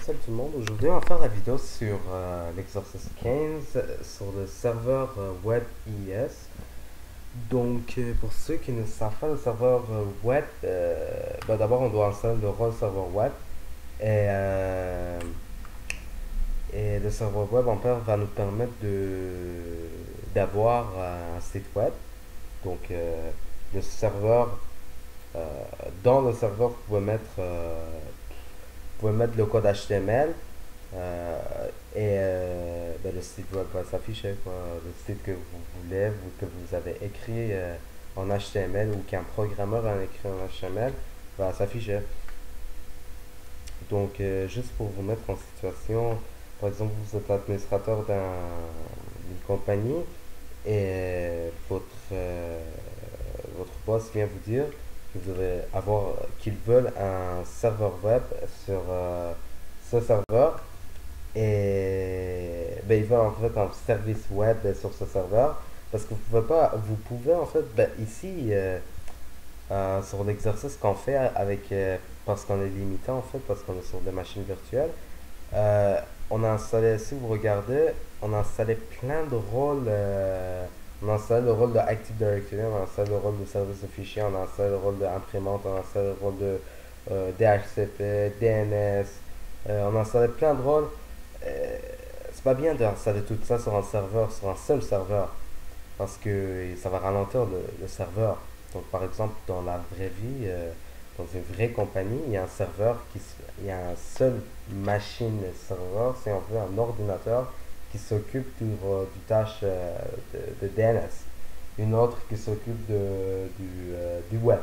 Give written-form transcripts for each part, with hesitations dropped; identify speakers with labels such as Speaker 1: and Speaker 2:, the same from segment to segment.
Speaker 1: Salut tout le monde, aujourd'hui on va faire la vidéo sur l'exercice 15 sur le serveur web IIS. Donc pour ceux qui ne savent pas le serveur web, d'abord on doit installer le rôle serveur web et, euh, et le serveur web en fait va nous permettre d'avoir un site web. Donc le serveur, euh, dans le serveur vous pouvez mettre le code HTML. Le site web va s'afficher, quoi. Le site que vous voulez, que vous avez écrit en HTML ou qu'un programmeur a écrit en HTML va s'afficher. Donc, juste pour vous mettre en situation, par exemple, vous êtes administrateur d'une compagnie et votre boss vient vous dire que vous devez qu'ils veulent un serveur web sur ce serveur et ils veulent en fait un service web sur ce serveur parce que vous pouvez en fait ici sur l'exercice qu'on fait parce qu'on est limité en fait parce qu'on est sur des machines virtuelles. euh, on a installé, si vous regardez, on a installé plein de rôles. On a installé le rôle de Active Directory, on a installé le rôle de service de fichiers, on a installé le rôle d'imprimante, on a installé le rôle de DHCP, DNS. On a installé plein de rôles. Euh, c'est pas bien d'installer tout ça sur un serveur, sur un seul serveur, parce que ça va ralentir le serveur. Donc, par exemple, dans la vraie vie, dans une vraie compagnie, il y a un serveur il y a un seul machine serveur, c'est un peu un ordinateur qui s'occupe du tâche de DNS, une autre qui s'occupe du web,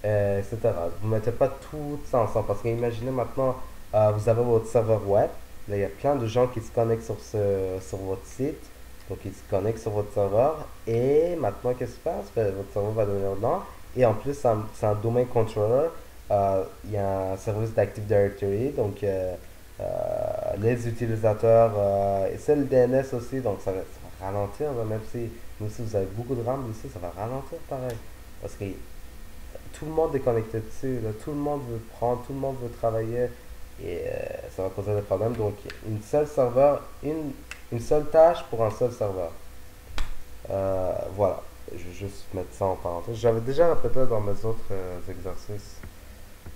Speaker 1: etc. Vous ne mettez pas tout ça ensemble parce qu'imaginez maintenant, vous avez votre serveur web, là, il y a plein de gens qui se connectent sur votre site, donc ils se connectent sur votre serveur, et maintenant qu'est-ce qui se passe? Ben, votre serveur va devenir lent, et en plus c'est un domain controller. Il y a un service d'Active Directory, donc les utilisateurs, et c'est le DNS aussi, donc ça va ralentir, là, même si vous avez beaucoup de RAM ici, ça va ralentir pareil, parce que tout le monde est connecté dessus, là. Tout le monde veut prendre, tout le monde veut travailler et ça va causer des problèmes. Donc, une seule tâche pour un seul serveur. Voilà, je vais juste mettre ça en parenthèse. J'avais déjà répété dans mes autres exercices.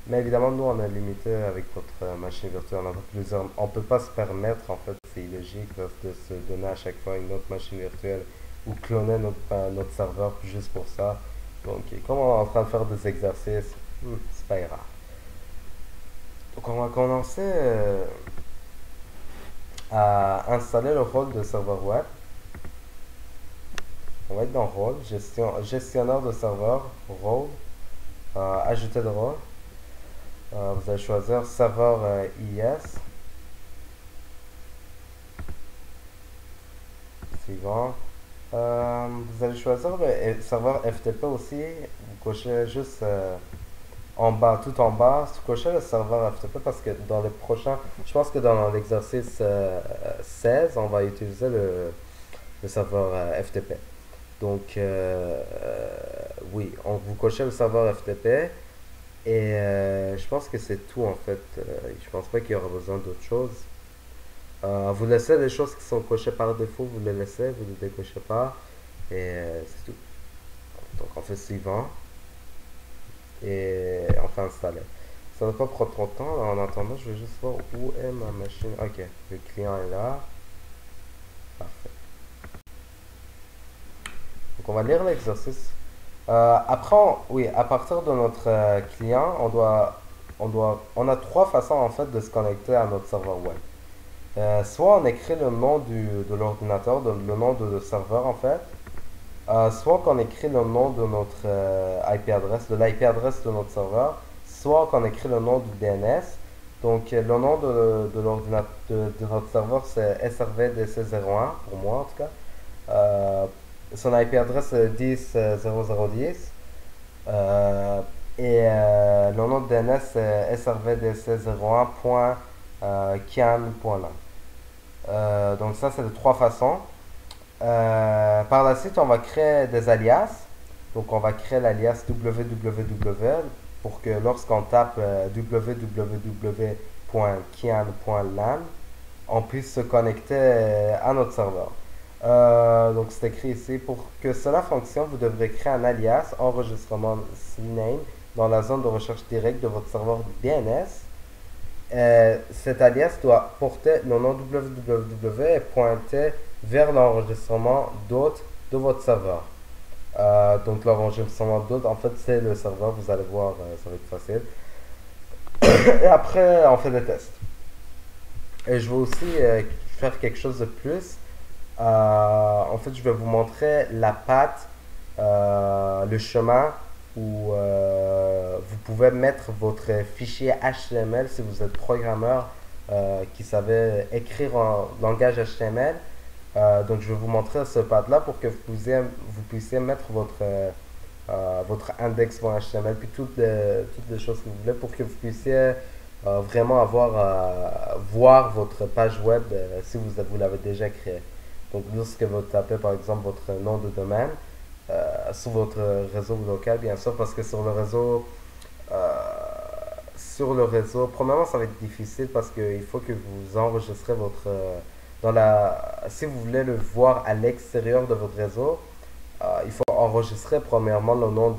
Speaker 1: Mais évidemment, nous, on est limité avec notre machine virtuelle. On peut pas se permettre, en fait, c'est illogique là, de se donner à chaque fois une autre machine virtuelle ou cloner notre serveur juste pour ça. Donc, comme on est en train de faire des exercices, c'est pas grave. Donc, on va commencer à installer le rôle de serveur web. On va être dans rôle, gestionnaire de serveur, rôle, ajouter de rôle. Vous allez choisir serveur IS. Suivant. Vous allez choisir le serveur FTP aussi. Vous cochez juste en bas, tout en bas, cochez le serveur FTP parce que dans les prochains, je pense que dans l'exercice 16, on va utiliser le serveur FTP. Donc, oui, vous cochez le serveur FTP et je pense que c'est tout en fait. Je pense pas qu'il y aura besoin d'autre chose. Vous laissez les choses qui sont cochées par défaut, vous les laissez, vous ne les décochez pas et c'est tout. Donc, on fait suivant et on fait installer. Ça ne va pas prendre trop de temps. En attendant, je vais juste voir où est ma machine. Ok, le client est là. Parfait. Donc, on va lire l'exercice. Après, oui, à partir de notre client, on a trois façons en fait de se connecter à notre serveur web. Soit on écrit le nom de l'ordinateur, le nom de serveur en fait. Soit qu'on écrit le nom de notre IP adresse, de l'IP adresse de notre serveur, soit qu'on écrit le nom du DNS. Donc le nom de l'ordinateur de notre serveur c'est srvdc01 pour moi en tout cas. Son IP adresse est 10.0010. Le nom de DNS c'est srvdc01.kian.lan. Donc ça c'est de trois façons. Par la suite, on va créer des alias. Donc, on va créer l'alias www pour que lorsqu'on tape www web.kian.lan, on puisse se connecter à notre serveur. Donc c'est écrit ici, pour que cela fonctionne, vous devrez créer un alias enregistrement CNAME dans la zone de recherche directe de votre serveur DNS. Cet alias doit porter le nom www et pointer vers l'enregistrement d'hôte de votre serveur. Donc l'enregistrement d'hôte, en fait, c'est le serveur, vous allez voir, ça va être facile. Et après, on fait des tests. Et je vais aussi faire quelque chose de plus. En fait, je vais vous montrer la patte, le chemin où vous pouvez mettre votre fichier HTML si vous êtes programmeur qui savait écrire en langage HTML. Donc, je vais vous montrer ce patte-là pour que vous puissiez mettre votre index.html puis toutes les choses que vous voulez pour que vous puissiez vraiment voir votre page web si vous l'avez déjà créé. Donc, lorsque vous tapez par exemple votre nom de domaine sur votre réseau local, bien sûr, parce que sur le réseau, premièrement, ça va être difficile parce qu'il faut que vous enregistrez si vous voulez le voir à l'extérieur de votre réseau, il faut enregistrer premièrement le nom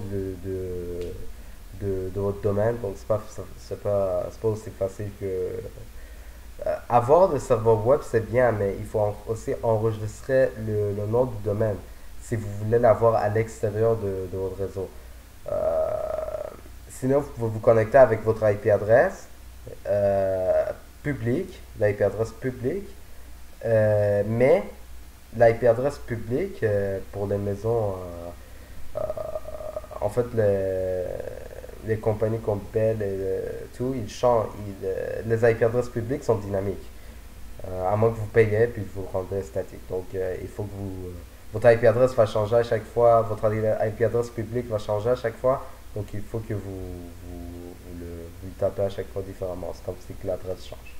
Speaker 1: de votre domaine. Donc, c'est pas aussi facile que avoir le serveur web, c'est bien, mais il faut aussi enregistrer le nom du domaine si vous voulez l'avoir à l'extérieur de votre réseau. Sinon, vous pouvez vous connecter avec votre IP adresse publique, l'IP adresse publique, mais l'IP adresse publique pour les maisons, euh, en fait, les compagnies comme Bell et tout, ils changent. Les IP adresses publiques sont dynamiques. À moins que vous payez puis vous rendez statique. Donc, il faut que votre IP adresse va changer à chaque fois. Votre IP adresse publique va changer à chaque fois. Donc, il faut que vous le tapez à chaque fois différemment. C'est comme si l'adresse change.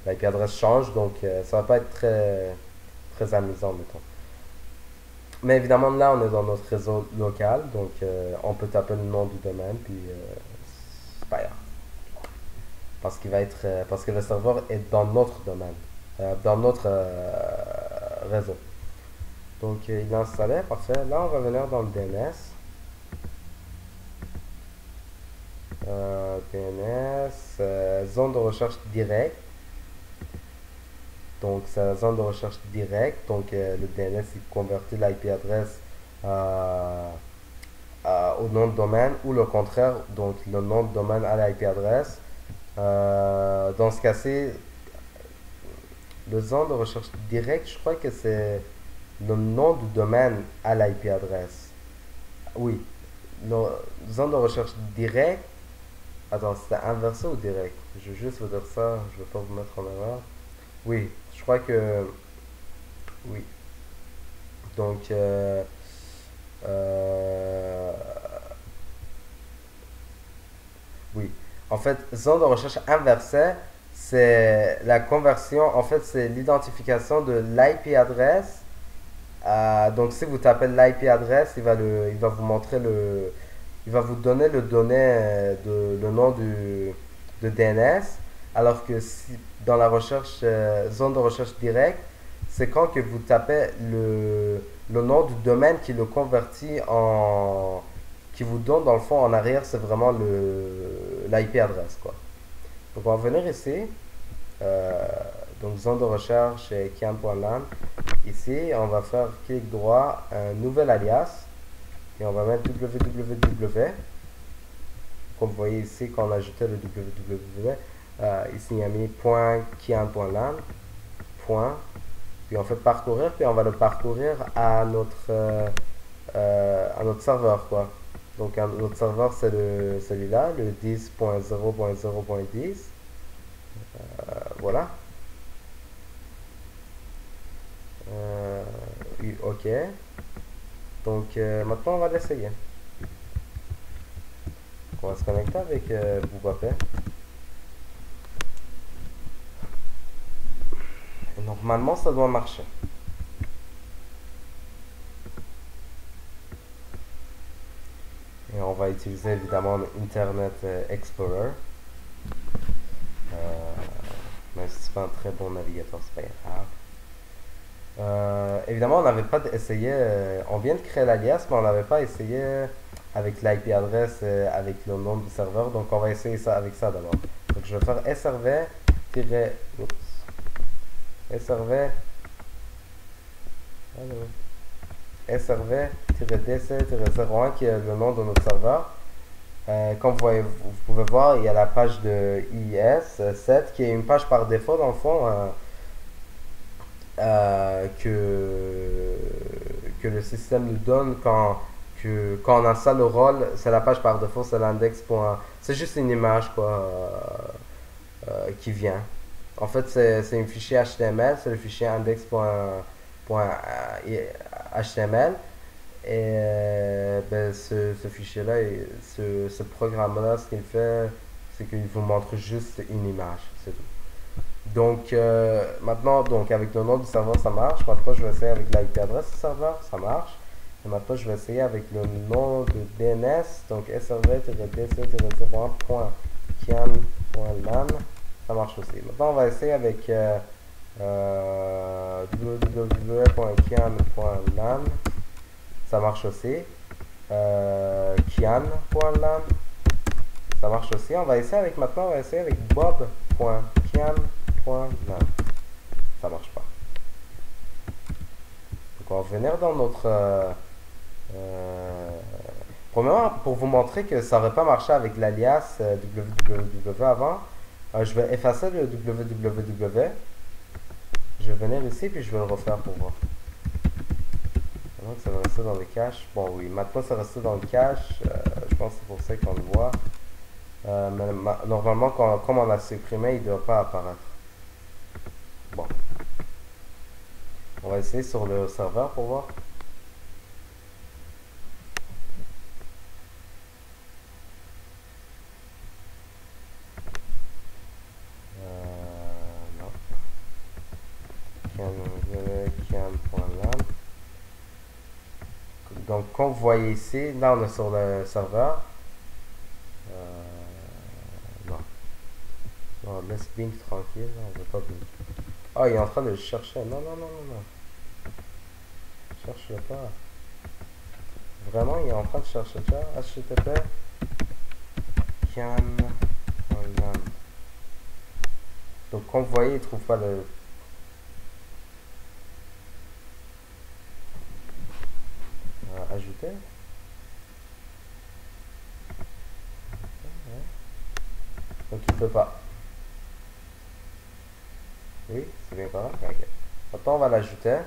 Speaker 1: L'IP adresse change, donc ça va pas être très amusant, mettons. Mais évidemment, là, on est dans notre réseau local, donc on peut taper le nom du domaine, puis c'est pas grave. Parce que le serveur est dans notre domaine, dans notre réseau. Donc, il est installé, parfait. Là, on va venir dans le DNS. Zone de recherche directe. Donc, c'est la zone de recherche directe. Donc, le DNS, il convertit l'IP adresse au nom de domaine ou le contraire. Donc, le nom de domaine à l'IP adresse. Dans ce cas-ci, le zone de recherche directe, je crois que c'est le nom du domaine à l'IP adresse. Oui, le zone de recherche directe. Attends, c'était inversé ou direct? Je vais juste vous dire ça, je ne vais pas vous mettre en erreur. Oui, je crois que oui. Donc, euh, oui. En fait, zone de recherche inversée, c'est la conversion, en fait, c'est l'identification de l'IP adresse. Donc, si vous tapez l'IP adresse, il va vous montrer il va vous donner le nom de DNS. Alors que si, dans la recherche, zone de recherche directe, c'est quand que vous tapez le nom du domaine qui le convertit qui vous donne dans le fond en arrière, c'est vraiment l'IP adresse, quoi. Donc, on va venir ici. euh, donc, zone de recherche kian.lan. Ici, on va faire clic droit, un nouvel alias. Et on va mettre www. Comme vous voyez ici, quand on a ajouté le www, ici il y a mis .kian.lan, point, puis on fait parcourir, puis on va le parcourir à notre serveur, quoi. Donc notre serveur c'est celui-là, le 10.0.0.10. Voilà. OK. Donc maintenant on va l'essayer. On va se connecter avec Boubapé. Normalement ça doit marcher. Et on va utiliser évidemment Internet Explorer. Même si c'est pas un très bon navigateur, c'est pas grave. Évidemment, on n'avait pas essayé, on vient de créer l'alias, mais on n'avait pas essayé avec l'IP adresse, avec le nom du serveur, donc on va essayer ça avec ça d'abord. Donc je vais faire srv, allô, srv-dc-01 qui est le nom de notre serveur. Comme vous pouvez voir, il y a la page de IIS 7 qui est une page par défaut dans le fond que le système nous donne quand on installe le rôle. C'est la page par défaut, c'est l'index. C'est juste une image quoi, qui vient. En fait, c'est un fichier HTML, c'est le fichier index.html. Et ben, ce fichier-là, ce programme-là, ce qu'il fait, c'est qu'il vous montre juste une image, c'est tout. Donc, maintenant, donc, avec le nom du serveur, ça marche. Maintenant, je vais essayer avec l'IP adresse du serveur, ça marche. Et maintenant, je vais essayer avec le nom de DNS, donc srv-dc-01.kian.lan, ça marche aussi. Maintenant, on va essayer avec www.kian.lan, ça marche aussi. Kian.lan, ça marche aussi. On va essayer avec maintenant, on va essayer avec bob.kian.lan. Ça marche pas. Donc on va venir dans notre premièrement, pour vous montrer que ça n'aurait pas marché avec l'alias www avant, je vais effacer le www. Je vais venir ici puis je vais le refaire pour voir. Donc ça va rester dans le cache. Bon oui, maintenant ça reste dans le cache. Je pense que c'est pour ça qu'on le voit. Mais normalement, comme on l'a supprimé, il ne doit pas apparaître. Bon. On va essayer sur le serveur pour voir. Non. Cam.lan. Donc, comme vous voyez ici, là on est sur le serveur. Non. Non, laisse Bing tranquille, on veut pas Bing. Ah, il est en train de le chercher. Non, non, non, non, non. Cherche-le pas. Vraiment, il est en train de chercher ça. HTTP Kian.lan. Donc, comme vous voyez, il trouve pas le. Ajouter. Donc, il peut pas. Oui, c'est bien correct. Ok. Maintenant, on va l'ajouter.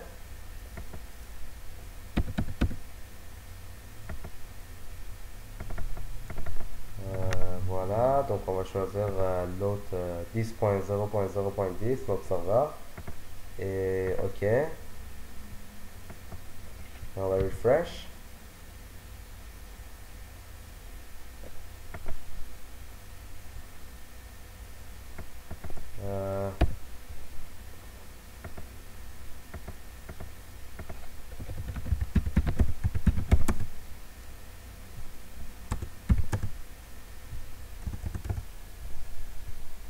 Speaker 1: Voilà, donc on va choisir l'autre 10.0.0.10, notre serveur. Et OK. On va refresh. Euh,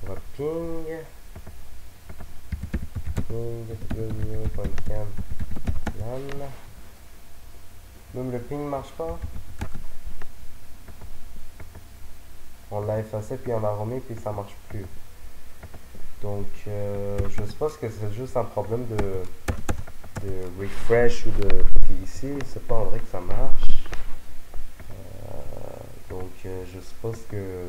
Speaker 1: on va ping. Www.cam.lan. Même le ping marche pas. On l'a effacé puis on l'a remis puis ça marche plus. Donc je suppose que c'est juste un problème de refresh ou de. Puis ici, c'est pas en vrai que ça marche. Donc je suppose que.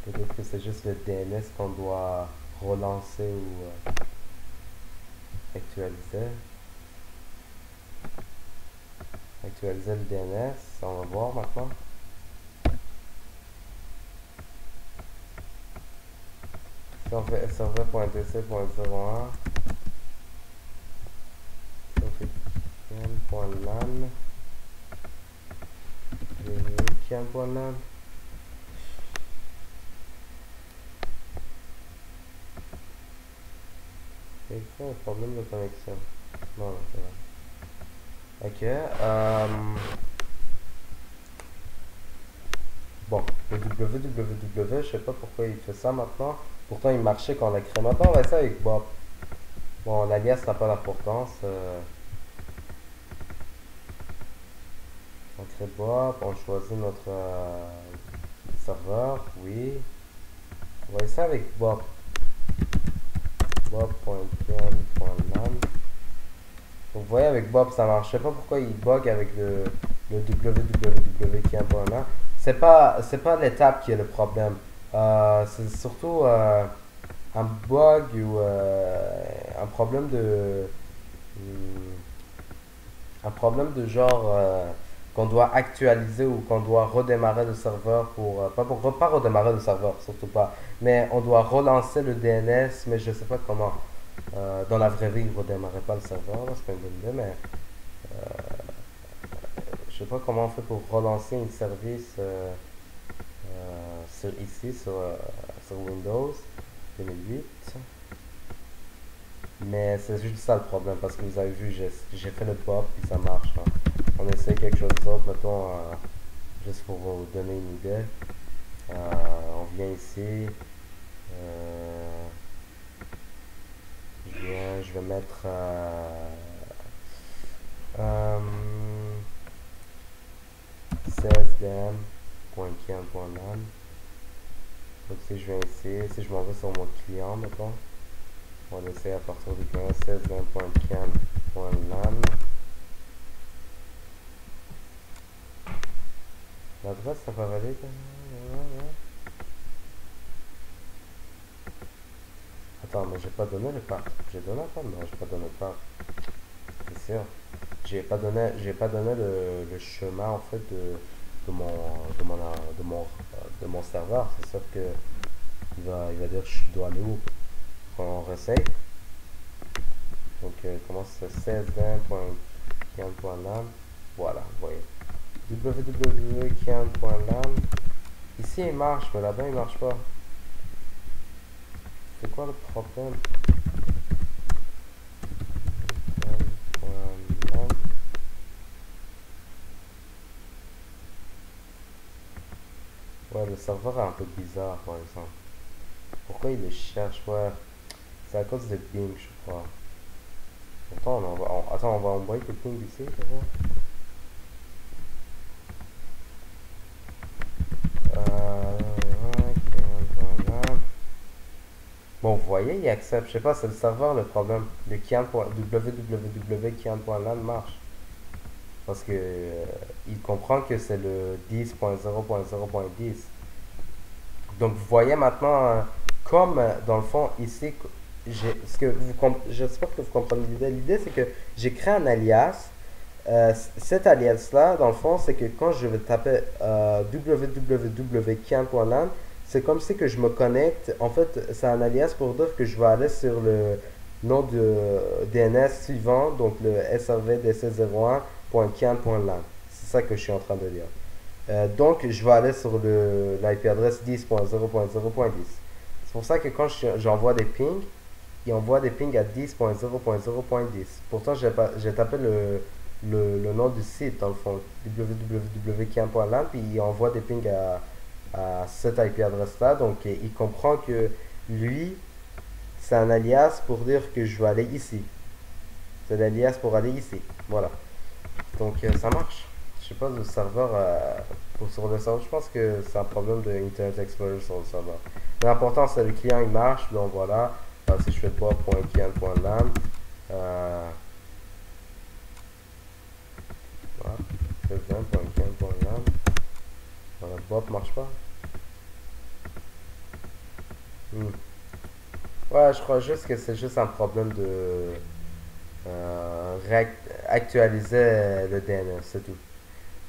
Speaker 1: Peut-être que c'est juste le DNS qu'on doit relancer ou actualiser. Actualiser le DNS, on va voir maintenant. Si on fait srv.dc.01, si on fait kian.lan, kian.lan. C'est un problème de connexion. Non, non, c'est vrai. Ok. Bon, le www, je sais pas pourquoi il fait ça maintenant. Pourtant, il marchait quand on l'a créé. Maintenant, on va essayer avec Bob. Bon, l'alias n'a pas d'importance. On crée Bob, on choisit notre serveur, oui. On va essayer avec Bob. Bob.pm.lan. Donc, vous voyez, avec Bob, ça marche. Je sais pas pourquoi il bug avec le www qui est un point là. C'est pas l'étape qui est le problème. C'est surtout un bug ou un problème de. hmm, un problème de genre qu'on doit actualiser ou qu'on doit redémarrer le serveur pas redémarrer le serveur, surtout pas. Mais on doit relancer le DNS, mais je sais pas comment. Dans la vraie vie, il ne redémarrait pas le serveur, là, c'est pas une bonne idée, mais je sais pas comment on fait pour relancer un service ici, sur Windows 2008. Mais c'est juste ça le problème, parce que vous avez vu, j'ai fait le pop, puis ça marche, hein. On essaie quelque chose d'autre, mettons, juste pour vous donner une idée. On vient ici. euh, je vais mettre euh, csdm.kian.lan. Donc si je viens ici, si je m'en vais sur mon client, mettons, on va laisser à partir du client csdm.kian.lan. L'adresse, ça va valide. Attends, mais j'ai pas donné le path. J'ai donné un path? Non, j'ai pas donné le path. C'est sûr. J'ai pas donné le chemin en fait de mon de mon de mon de mon serveur. C'est sûr que il va dire je dois aller où. On réessaye. Donc comment c'est 1620.kian.lan. Voilà, vous voyez. www.kian.lan. Ici il marche, mais là-bas il marche pas. C'est quoi le problème? Kian.lan. Ouais, le serveur est un peu bizarre par exemple. Pourquoi il le cherche? Ouais, c'est à cause de ping, je crois. Pourtant, attends, on va envoyer le ping ici, tu vois. Bon, vous voyez, il accepte. Je sais pas, c'est le serveur le problème. Le www.kian.lan marche. Parce que il comprend que c'est le 10.0.0.10. Donc, vous voyez maintenant, comme dans le fond, ici, j'espère que vous comprenez l'idée. L'idée, c'est que j'ai créé un alias. Cet alias-là, dans le fond, c'est que quand je vais taper www.kian.lan, c'est comme si que je me connecte. En fait, c'est un alias pour dire que je vais aller sur le nom de DNS suivant, donc le srvdc01.kian.lan. C'est ça que je suis en train de dire. Donc, je vais aller sur l'IP adresse 10.0.0.10. C'est pour ça que quand j'envoie des pings, il envoie des pings à 10.0.0.10. Pourtant, j'ai tapé le nom du site, dans le fond, www.kian.lan, puis il envoie des pings à cette IP adresse-là. Donc, il comprend que lui, c'est un alias pour dire que je vais aller ici. C'est l'alias pour aller ici. Voilà. Donc, ça marche. Je sais pas, le serveur, sur le serveur, je pense que c'est un problème de Internet Explorer sur le serveur. Mais l'important, c'est que le client, il marche. Donc, voilà. Si je fais bob.kian.lan, voilà, sesdem.kian.lan, voilà, Bob marche pas. Hmm. Ouais, je crois juste que c'est juste un problème de actualiser le DNS, c'est tout.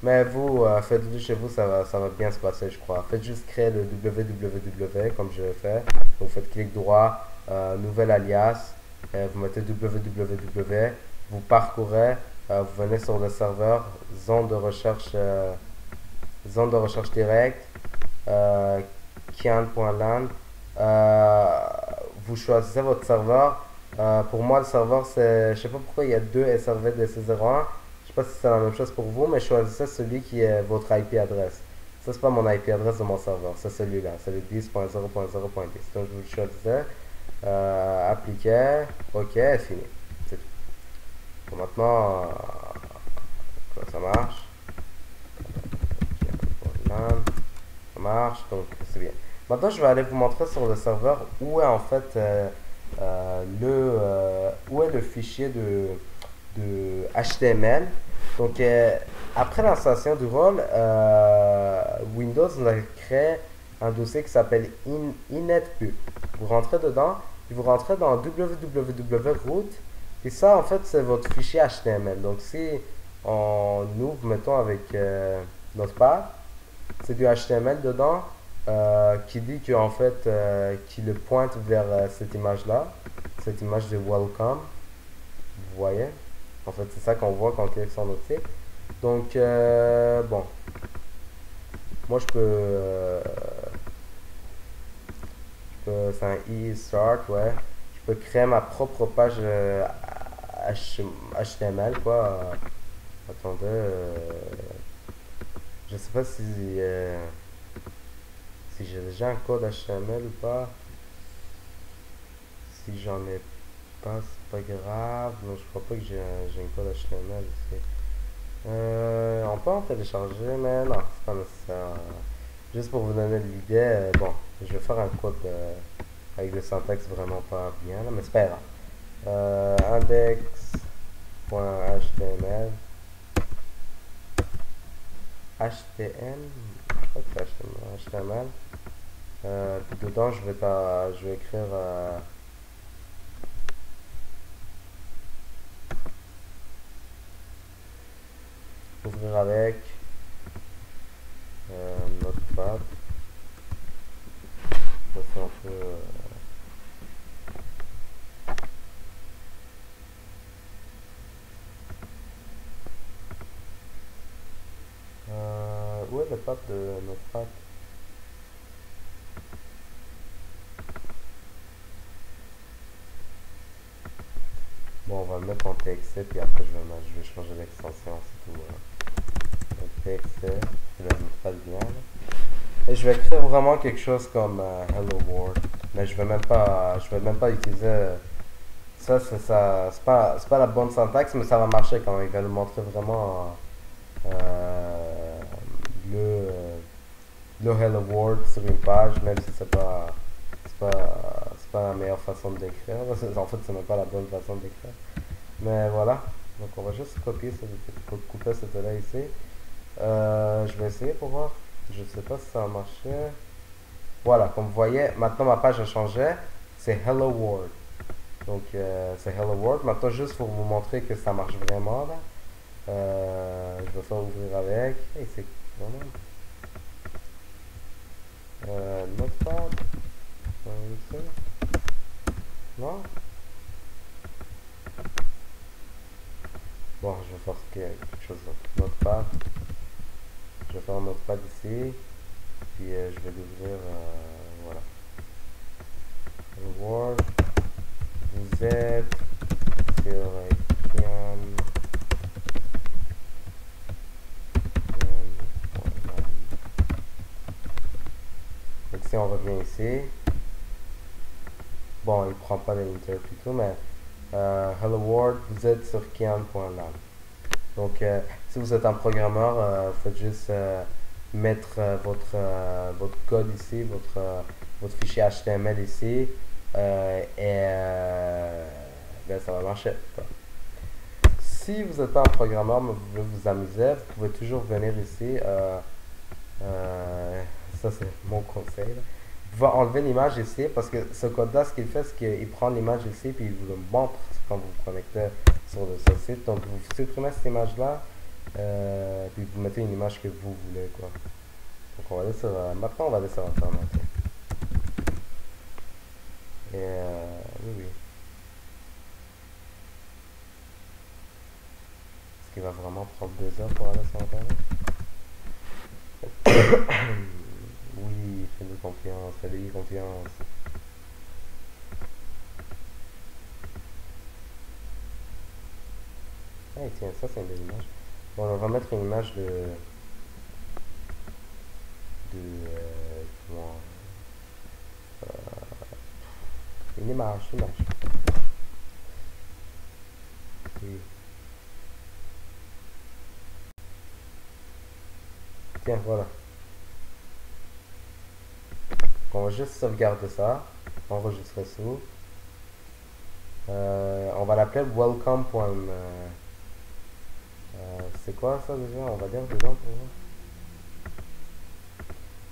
Speaker 1: Mais vous, faites-le chez vous, ça va bien se passer, je crois. Faites juste créer le www comme je l'ai fait. Vous faites clic droit, nouvel alias, vous mettez www, vous parcourez, vous venez sur le serveur, zone de recherche directe, kian.lan. Euh, Vous choisissez votre serveur. Pour moi, le serveur, c'est. Je sais pas pourquoi il y a deux SRV DC01. sais pas si c'est la même chose pour vous, mais choisissez celui qui est votre IP adresse. Ça, c'est pas mon IP adresse de mon serveur, c'est celui-là, c'est le 10.0.0.10. Donc, je vous le choisissez, appliquer, ok, fini. C'est tout. Bon, maintenant, ça marche. Voilà. Ça marche, donc c'est bien. Maintenant, je vais aller vous montrer sur le serveur où est en fait où est le fichier de HTML. Donc, après l'installation du rôle, Windows nous a créé un dossier qui s'appelle inetpub. Vous rentrez dedans, puis vous rentrez dans www.root, et ça, en fait, c'est votre fichier HTML. Donc, si on ouvre, mettons, avec Notepad, c'est du HTML dedans qui dit que en fait qui le pointe vers cette image là, cette image de welcome, vous voyez, en fait c'est ça qu'on voit quand on clique sur notre site. Donc bon, moi c'est un e-start, ouais, je peux créer ma propre page HTML quoi. Attendez, je sais pas si j'ai déjà un code HTML ou pas. Si j'en ai pas, c'est pas grave. Non, je crois pas que j'ai un code HTML ici. On peut en télécharger, mais non, c'est pas nécessaire. Juste pour vous donner l'idée, bon, je vais faire un code avec le syntaxe vraiment pas bien, là, mais c'est pas grave. Index.html HTML, je crois que c'est HTML. Puis dedans, je vais écrire ouvrir avec Notepad. Ça, c'est un peu. Où est le path de Notepad? Bon, on va le mettre en TXT, puis après je vais changer l'extension, c'est tout. Donc TXT, je vais mettre pas le lien. Et je vais écrire vraiment quelque chose comme Hello World. Mais je vais même pas utiliser. Ça, c'est pas la bonne syntaxe, mais ça va marcher quand même. Il va nous montrer vraiment le, euh, le Hello World sur une page, même si c'est pas la meilleure façon de l'écrire. En fait, c'est même pas la bonne façon de l'écrire. Mais voilà. Donc, on va juste couper cette là ici. Je vais essayer pour voir. Je sais pas si ça a marché. Voilà, comme vous voyez, maintenant ma page a changé. C'est Hello World. Donc, c'est Hello World. Maintenant, juste pour vous montrer que ça marche vraiment, là. Je vais faire ouvrir avec. Hey, c'est vraiment. Notepad. Ici. Non? Bon, je vais faire quelque chose d'autre. Notepad. Je vais faire un Notepad ici. Puis je vais l'ouvrir. Voilà. Word. Vous êtes sur Kian. Donc si on revient ici. Bon, il prend pas l'inter plutôt, mais Hello World, vous êtes sur kian.lab. Donc, si vous êtes un programmeur, faites juste mettre votre code ici, votre fichier HTML ici, ben, ça va marcher, quoi. Si vous n'êtes pas un programmeur, mais vous voulez vous amuser, vous pouvez toujours venir ici. Ça, c'est mon conseil, là. Vous pouvez enlever l'image ici parce que ce code-là, ce qu'il fait, c'est qu'il prend l'image ici puis il vous le montre quand vous vous connectez sur ce site. Donc, vous supprimez cette image-là, puis vous mettez une image que vous voulez, quoi. Donc, on va aller sur, maintenant, on va aller sur Internet. Et oui, oui. Est-ce qu'il va vraiment prendre 2 heures pour aller sur Internet? Oui, fais-nous confiance, fais-lui confiance. Hey, tiens, ça c'est une belle image. Bon, on va mettre une image comment, une image. Oui. Tiens, voilà. On va juste sauvegarder ça, enregistrer ça. On va l'appeler welcome. C'est quoi ça déjà? On va dire dedans pour voir.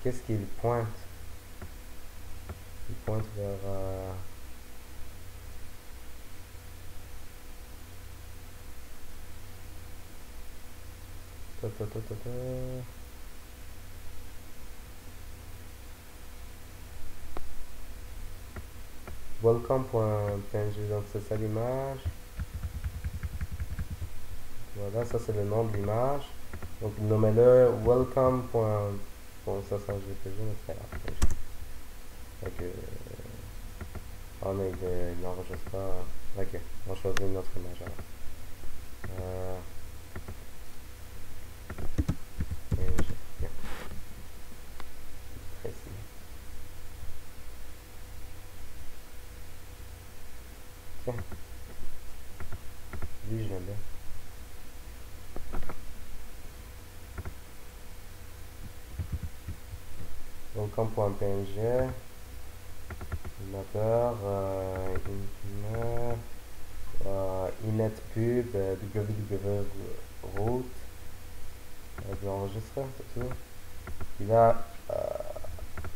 Speaker 1: Qu'est-ce qu'il pointe? Il pointe vers. Ta, ta, ta, ta, ta. Welcome.png, donc c'est ça l'image. Voilà, ça c'est le nom de l'image. Donc nommez-le welcome. Bon, ça c'est un JPG, mais c'est pas grave. Donc, oh non, il n'enregistre pas. Ok, on va choisir une autre image alors. Euh, bien, précis. Tiens, lui je l'aime bien. Welcome.png, moteur, inetpub, www.route, je l'enregistre, c'est tout. Puis là,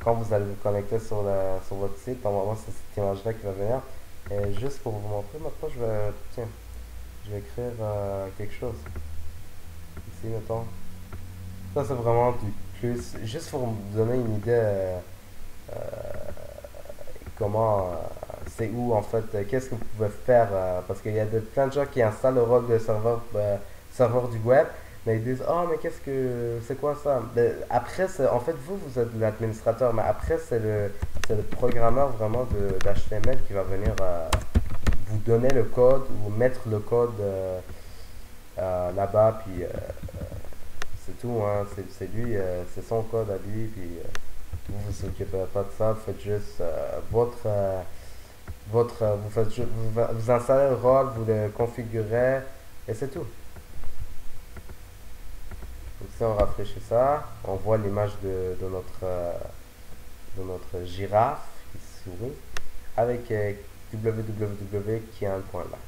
Speaker 1: quand vous allez vous connecter sur votre site, normalement c'est cette image-là qui va venir. Et juste pour vous montrer, maintenant tiens, je vais écrire quelque chose. Ici, mettons. Ça c'est vraiment du plus, juste pour vous donner une idée euh, comment, c'est où en fait, qu'est-ce que vous pouvez faire, parce qu'il y a plein de gens qui installent le rôle de serveur du web, mais ils disent, oh mais c'est quoi ça? Mais après, en fait, vous êtes l'administrateur, mais après, c'est le programmeur vraiment d'HTML qui va venir vous donner le code ou mettre le code là-bas, puis c'est tout, hein, c'est lui, c'est son code à lui, puis vous vous occupez pas de ça, vous faites juste vous installez le rôle, vous le configurez, et c'est tout. Donc si on rafraîchit ça, on voit l'image de notre girafe qui sourit avec www qui a un point là.